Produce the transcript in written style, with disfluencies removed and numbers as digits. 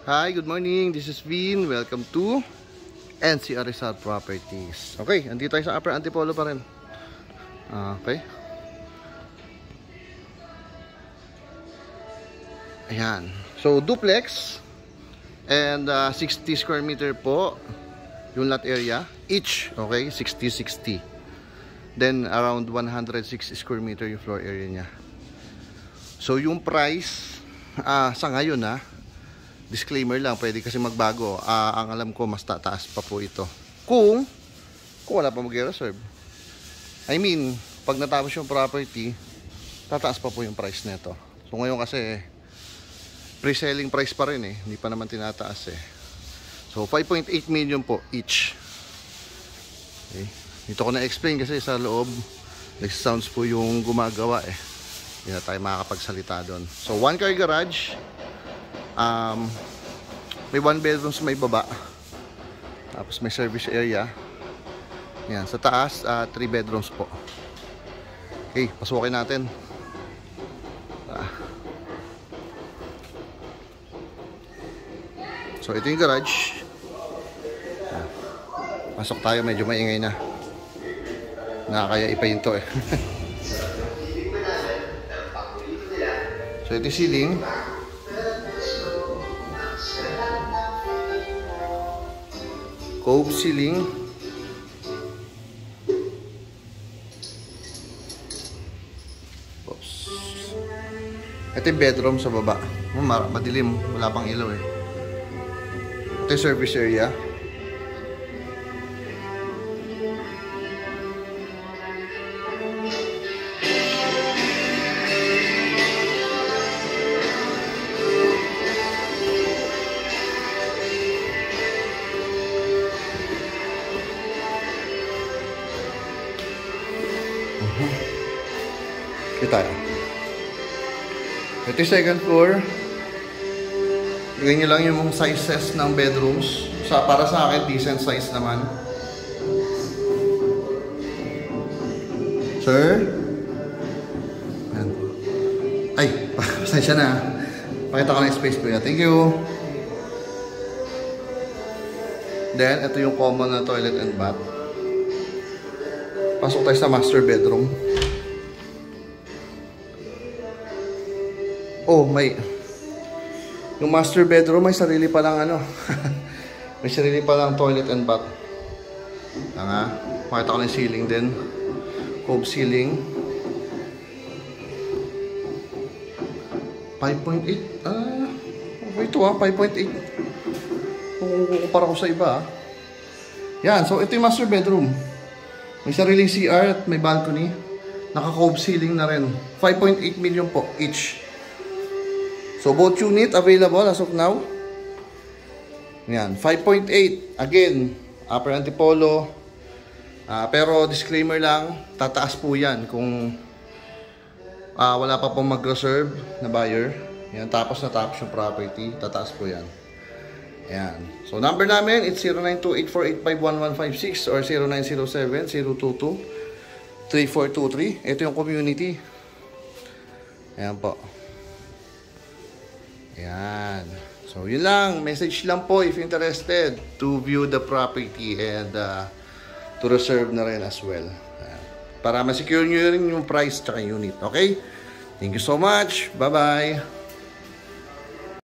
Hi, good morning. This is Vin. Welcome to NCR Rizal Properties. Okay, andito tayo sa Upper Antipolo pa rin. Okay. Ayan. So, duplex and 60 square meter po yung lot area. Each, okay, 60-60. Then, around 106 square meter yung floor area niya. So, yung price, sa ngayon disclaimer lang, pwede kasi magbago. Ang alam ko, mas tataas pa po ito. Kung wala pa mag-reserve. I mean, pag natapos yung property, tataas pa po yung price nito. So ngayon kasi, pre-selling price pa rin hindi pa naman tinataas So 5.8 million po each. Okay. Dito ko na-explain kasi sa loob, next sounds po yung gumagawa Hindi na tayo makakapagsalita doon. So 1-car garage. May 1 bedroom sa may baba. Tapos may service area. Yan, sa taas 3 bedrooms po. Okay, pasukin natin. So ito yung garage. Pasok tayo, medyo maingay na. Nakakaya ipahinto So ito yung ceiling. Cove ceiling. Oops. Ito yung bedroom sa baba. Madilim, wala pang ilaw Ito yung service area. Kita Ito yung second floor. Ganyan lang yung sizes ng bedrooms. Para sa akin, decent size naman. Sir? Ayan. Ay, pasensya na. Pakita ko na yung space po niya. Thank you. Then, ito yung common na toilet and bath. Pasok tayo sa master bedroom. Oh, yung master bedroom may sarili pa lang may sarili pa lang toilet and bath. Makita ko na yung ceiling din. Cove ceiling. 5.8. Ito 5.8. Kung kukumpara ko sa iba Yan, so ito yung master bedroom. May sariling CR at may balcony. Naka-cove ceiling na rin. 5.8 million po each. So, both unit available as of now. Yan, 5.8. Again, Upper Antipolo. Pero disclaimer lang, tataas po yan kung wala pa pong mag-reserve na buyer. Yan, tapos natapos yung property, tataas po yan. Yan. So, number namin, it's 0928-485-1156 or 0907-022-3423. Ito yung community. Ayan po. Yan. So, yun lang. Message lang po if interested to view the property and to reserve na rin as well. Para ma-secure nyo rin yung price tsaka unit. Okay? Thank you so much. Bye-bye.